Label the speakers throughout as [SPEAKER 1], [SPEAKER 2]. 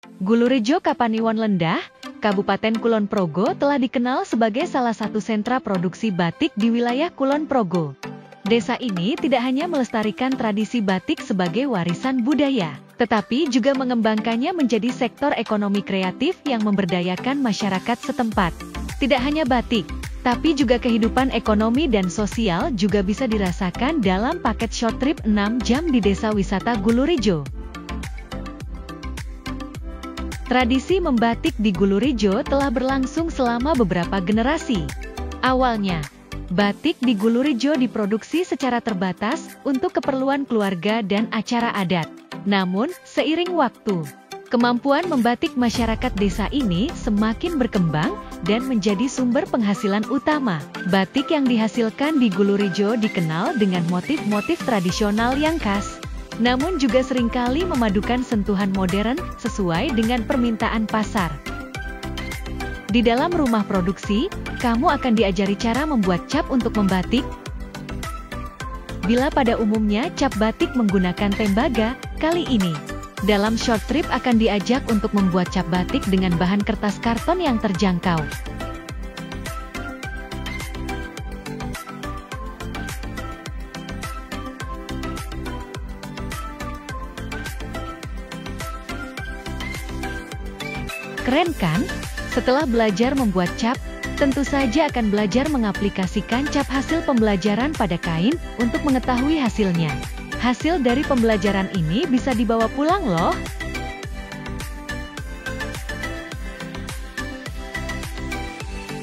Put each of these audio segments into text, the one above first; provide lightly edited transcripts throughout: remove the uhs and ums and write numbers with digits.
[SPEAKER 1] Gulurejo Kapaniwon Lendah, Kabupaten Kulon Progo telah dikenal sebagai salah satu sentra produksi batik di wilayah Kulon Progo. Desa ini tidak hanya melestarikan tradisi batik sebagai warisan budaya, tetapi juga mengembangkannya menjadi sektor ekonomi kreatif yang memberdayakan masyarakat setempat. Tidak hanya batik, tapi juga kehidupan ekonomi dan sosial juga bisa dirasakan dalam paket short trip 6 jam di Desa Wisata Gulurejo. Tradisi membatik di Gulurejo telah berlangsung selama beberapa generasi. Awalnya, batik di Gulurejo diproduksi secara terbatas untuk keperluan keluarga dan acara adat. Namun, seiring waktu, kemampuan membatik masyarakat desa ini semakin berkembang dan menjadi sumber penghasilan utama. Batik yang dihasilkan di Gulurejo dikenal dengan motif-motif tradisional yang khas, namun juga seringkali memadukan sentuhan modern sesuai dengan permintaan pasar. Di dalam rumah produksi, kamu akan diajari cara membuat cap untuk membatik. Bila pada umumnya cap batik menggunakan tembaga, kali ini, dalam short trip akan diajak untuk membuat cap batik dengan bahan kertas karton yang terjangkau. Keren kan? Setelah belajar membuat cap, tentu saja akan belajar mengaplikasikan cap hasil pembelajaran pada kain untuk mengetahui hasilnya. Hasil dari pembelajaran ini bisa dibawa pulang loh.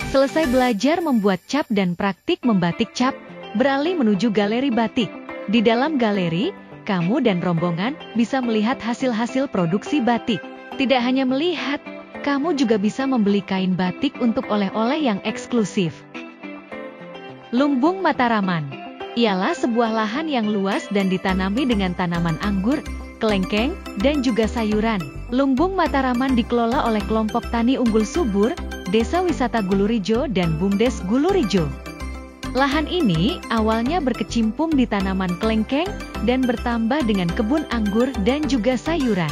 [SPEAKER 1] Selesai belajar membuat cap dan praktik membatik cap, beralih menuju galeri batik. Di dalam galeri, kamu dan rombongan bisa melihat hasil-hasil produksi batik. Tidak hanya melihat, kamu juga bisa membeli kain batik untuk oleh-oleh yang eksklusif. Lumbung Mataraman ialah sebuah lahan yang luas dan ditanami dengan tanaman anggur, kelengkeng, dan juga sayuran. Lumbung Mataraman dikelola oleh kelompok Tani Unggul Subur, Desa Wisata Gulurejo dan BUMDes Gulurejo. Lahan ini awalnya berkecimpung di tanaman kelengkeng dan bertambah dengan kebun anggur dan juga sayuran.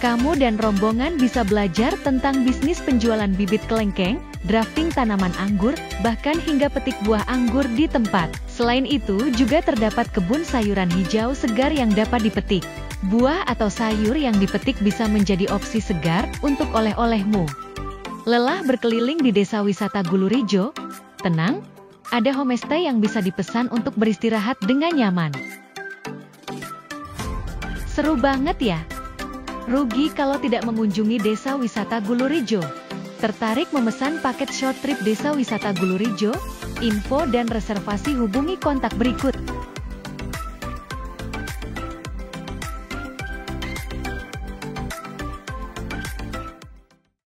[SPEAKER 1] Kamu dan rombongan bisa belajar tentang bisnis penjualan bibit kelengkeng, drafting tanaman anggur, bahkan hingga petik buah anggur di tempat. Selain itu juga terdapat kebun sayuran hijau segar yang dapat dipetik. Buah atau sayur yang dipetik bisa menjadi opsi segar untuk oleh-olehmu. Lelah berkeliling di Desa Wisata Gulurejo? Tenang, ada homestay yang bisa dipesan untuk beristirahat dengan nyaman. Seru banget ya? Rugi kalau tidak mengunjungi Desa Wisata Gulurejo. Tertarik memesan paket short trip Desa Wisata Gulurejo? Info dan reservasi hubungi kontak berikut.